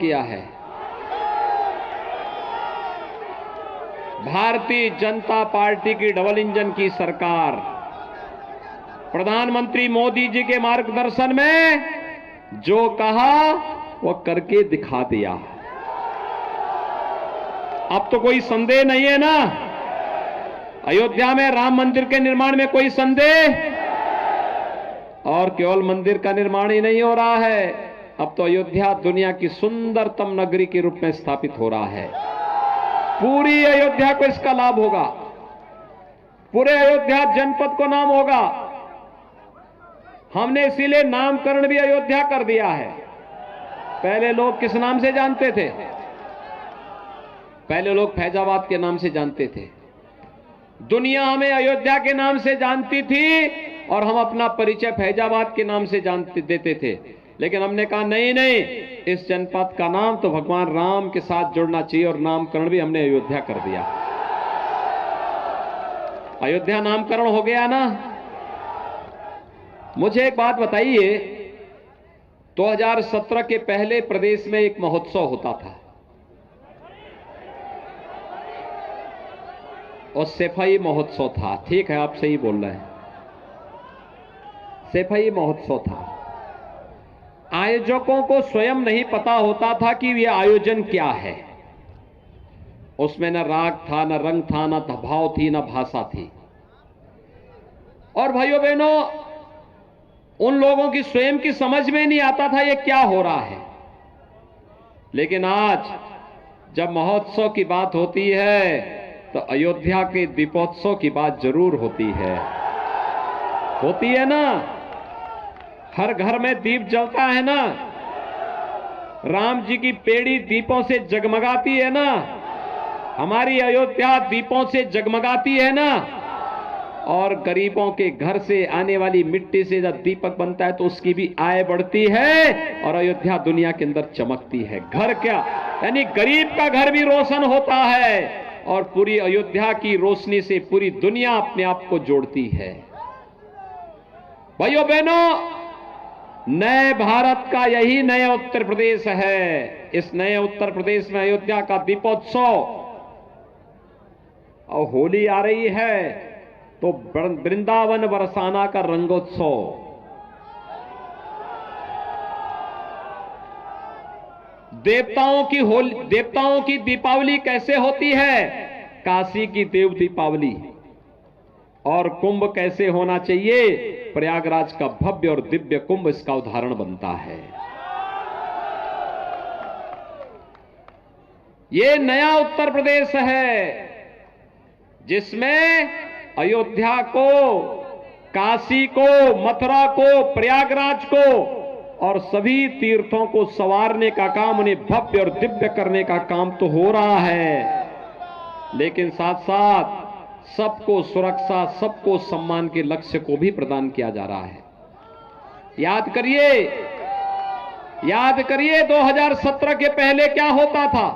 किया है। भारतीय जनता पार्टी की डबल इंजन की सरकार प्रधानमंत्री मोदी जी के मार्गदर्शन में जो कहा वो करके दिखा दिया। अब तो कोई संदेह नहीं है ना, अयोध्या में राम मंदिर के निर्माण में कोई संदेह, और केवल मंदिर का निर्माण ही नहीं हो रहा है, अब तो अयोध्या दुनिया की सुंदरतम नगरी के रूप में स्थापित हो रहा है। पूरी अयोध्या को इसका लाभ होगा, पूरे अयोध्या जनपद को नाम होगा। हमने इसीलिए नामकरण भी अयोध्या कर दिया है। पहले लोग किस नाम से जानते थे? पहले लोग फैजाबाद के नाम से जानते थे। दुनिया हमें अयोध्या के नाम से जानती थी और हम अपना परिचय फैजाबाद के नाम से देते थे। लेकिन हमने कहा नहीं नहीं, इस जनपद का नाम तो भगवान राम के साथ जुड़ना चाहिए, और नामकरण भी हमने अयोध्या कर दिया। अयोध्या नामकरण हो गया ना। मुझे एक बात बताइए, 2017 के पहले प्रदेश में एक महोत्सव होता था, और सैफई महोत्सव था। ठीक है, आप सही बोल रहे हैं, सैफई महोत्सव था। आयोजकों को स्वयं नहीं पता होता था कि यह आयोजन क्या है। उसमें न राग था, न रंग था, न भाव थी, न भाषा थी। और भाइयों बहनों, उन लोगों की स्वयं की समझ में नहीं आता था ये क्या हो रहा है। लेकिन आज जब महोत्सव की बात होती है तो अयोध्या के दीपोत्सव की बात जरूर होती है ना। हर घर में दीप जलता है ना, राम जी की पेड़ी दीपों से जगमगाती है ना, हमारी अयोध्या दीपों से जगमगाती है ना। और गरीबों के घर से आने वाली मिट्टी से जब दीपक बनता है तो उसकी भी आय बढ़ती है, और अयोध्या दुनिया के अंदर चमकती है। घर क्या, यानी गरीब का घर भी रोशन होता है, और पूरी अयोध्या की रोशनी से पूरी दुनिया अपने आप को जोड़ती है। भाइयों बहनों, नए भारत का यही नया उत्तर प्रदेश है। इस नए उत्तर प्रदेश में अयोध्या का दीपोत्सव, और होली आ रही है तो वृंदावन बरसाना का रंगोत्सव। देवताओं की दीपावली कैसे होती है? काशी की देव दीपावली। और कुंभ कैसे होना चाहिए? प्रयागराज का भव्य और दिव्य कुंभ इसका उदाहरण बनता है। ये नया उत्तर प्रदेश है जिसमें अयोध्या को, काशी को, मथुरा को, प्रयागराज को और सभी तीर्थों को संवारने का काम, उन्हें भव्य और दिव्य करने का काम तो हो रहा है, लेकिन साथ साथ सबको सुरक्षा, सबको सम्मान के लक्ष्य को भी प्रदान किया जा रहा है। याद करिए 2017 के पहले क्या होता था?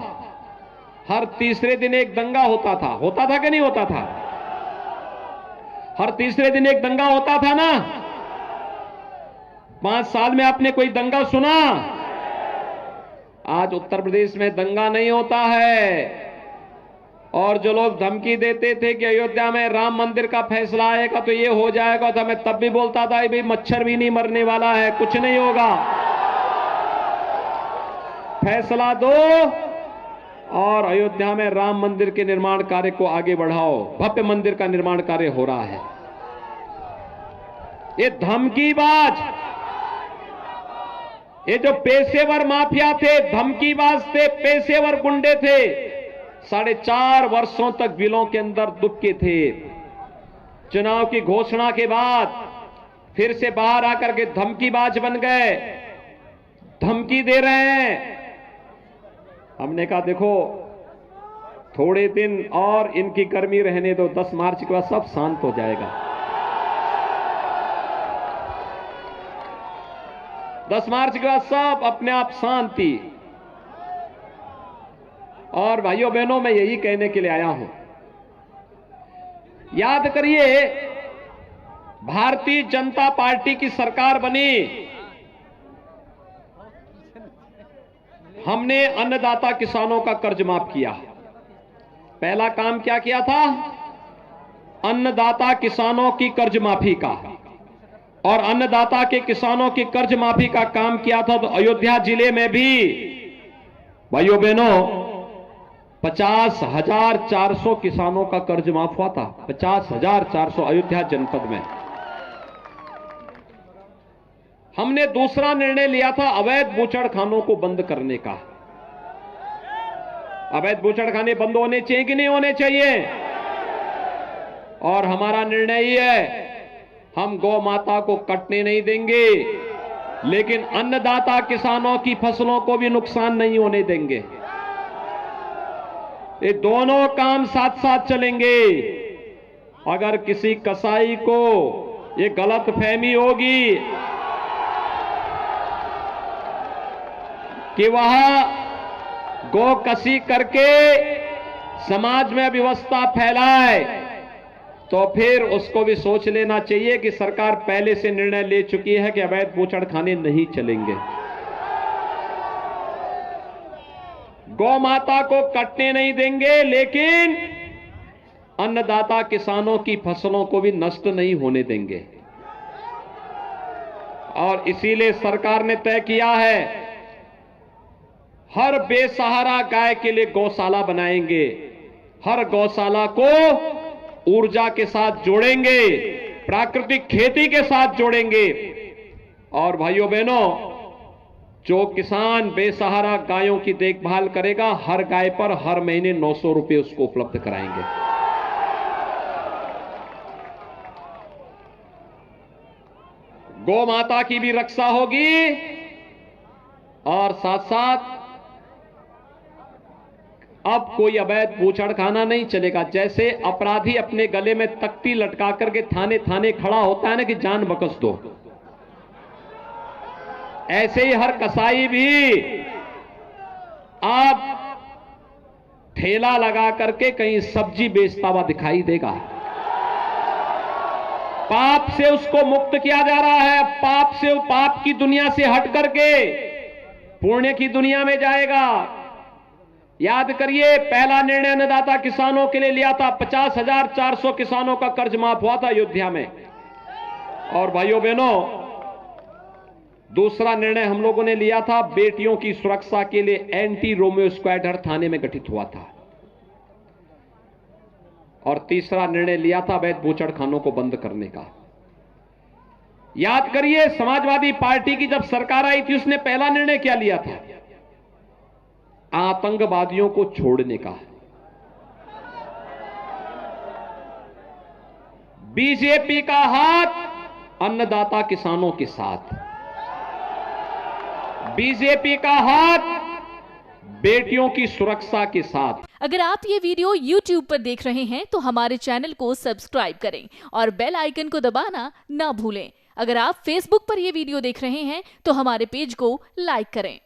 हर तीसरे दिन एक दंगा होता था कि नहीं होता था? हर तीसरे दिन एक दंगा होता था ना। 5 साल में आपने कोई दंगा सुना? आज उत्तर प्रदेश में दंगा नहीं होता है। और जो लोग धमकी देते थे कि अयोध्या में राम मंदिर का फैसला आएगा तो ये हो जाएगा, तो मैं तब भी बोलता था भाई मच्छर भी नहीं मरने वाला है, कुछ नहीं होगा। फैसला दो और अयोध्या में राम मंदिर के निर्माण कार्य को आगे बढ़ाओ। भव्य मंदिर का निर्माण कार्य हो रहा है। ये धमकीबाज, ये जो पेशेवर माफिया थे, धमकीबाज थे, पेशेवर गुंडे थे, 4.5 वर्षों तक बिलों के अंदर दुबके थे। चुनाव की घोषणा के बाद फिर से बाहर आकर के धमकीबाज बन गए, धमकी दे रहे हैं। हमने कहा देखो, थोड़े दिन और इनकी गर्मी रहने दो, 10 मार्च के बाद सब शांत हो जाएगा। 10 मार्च के बाद सब अपने आप शांति। और भाइयों बहनों, मैं यही कहने के लिए आया हूं, याद करिए भारतीय जनता पार्टी की सरकार बनी, हमने अन्नदाता किसानों का कर्ज माफ किया। पहला काम क्या किया था? अन्नदाता किसानों की कर्ज माफी का। और अन्नदाता के किसानों की कर्ज माफी का काम किया था तो अयोध्या जिले में भी भाइयों बहनों 50,400 किसानों का कर्ज माफ हुआ था। 50,400 अयोध्या जनपद में। हमने दूसरा निर्णय लिया था अवैध बूचड़खानों को बंद करने का। अवैध बूचड़खाने बंद होने चाहिए कि नहीं होने चाहिए? और हमारा निर्णय ये है, हम गौ माता को कटने नहीं देंगे, लेकिन अन्नदाता किसानों की फसलों को भी नुकसान नहीं होने देंगे। ये दोनों काम साथ साथ चलेंगे। अगर किसी कसाई को ये गलतफहमी होगी कि वह गौ कसी करके समाज में अव्यवस्था फैलाए, तो फिर उसको भी सोच लेना चाहिए कि सरकार पहले से निर्णय ले चुकी है कि अवैध बूचड़खाने नहीं चलेंगे। गौ माता को कटने नहीं देंगे, लेकिन अन्नदाता किसानों की फसलों को भी नष्ट नहीं होने देंगे। और इसीलिए सरकार ने तय किया है, हर बेसहारा गाय के लिए गौशाला बनाएंगे। हर गौशाला को ऊर्जा के साथ जोड़ेंगे, प्राकृतिक खेती के साथ जोड़ेंगे। और भाइयों बहनों, जो किसान बेसहारा गायों की देखभाल करेगा, हर गाय पर हर महीने 900 रुपए उसको उपलब्ध कराएंगे। गौ माता की भी रक्षा होगी और साथ साथ अब कोई अवैध बूचड़खाना नहीं चलेगा। जैसे अपराधी अपने गले में तख्ती लटका करके थाने थाने खड़ा होता है ना कि जान बख्श दो, ऐसे ही हर कसाई भी अब ठेला लगा करके कहीं सब्जी बेचता हुआ दिखाई देगा। पाप से उसको मुक्त किया जा रहा है। पाप की दुनिया से हट करके पुण्य की दुनिया में जाएगा। याद करिए, पहला निर्णय अन्नदाता किसानों के लिए लिया था। 50,400 किसानों का कर्ज माफ हुआ था अयोध्या में। और भाइयों बहनों, दूसरा निर्णय हम लोगों ने लिया था, बेटियों की सुरक्षा के लिए एंटी रोमियो स्क्वाड हर थाने में गठित हुआ था। और तीसरा निर्णय लिया था अवैध बूचड़खानों को बंद करने का। याद करिए, समाजवादी पार्टी की जब सरकार आई थी, उसने पहला निर्णय क्या लिया था? आतंकवादियों को छोड़ने का। बीजेपी का हाथ अन्नदाता किसानों के साथ, बीजेपी का हाथ बेटियों की सुरक्षा के साथ। अगर आप ये वीडियो YouTube पर देख रहे हैं तो हमारे चैनल को सब्सक्राइब करें और बेल आइकन को दबाना ना भूलें। अगर आप Facebook पर ये वीडियो देख रहे हैं तो हमारे पेज को लाइक करें।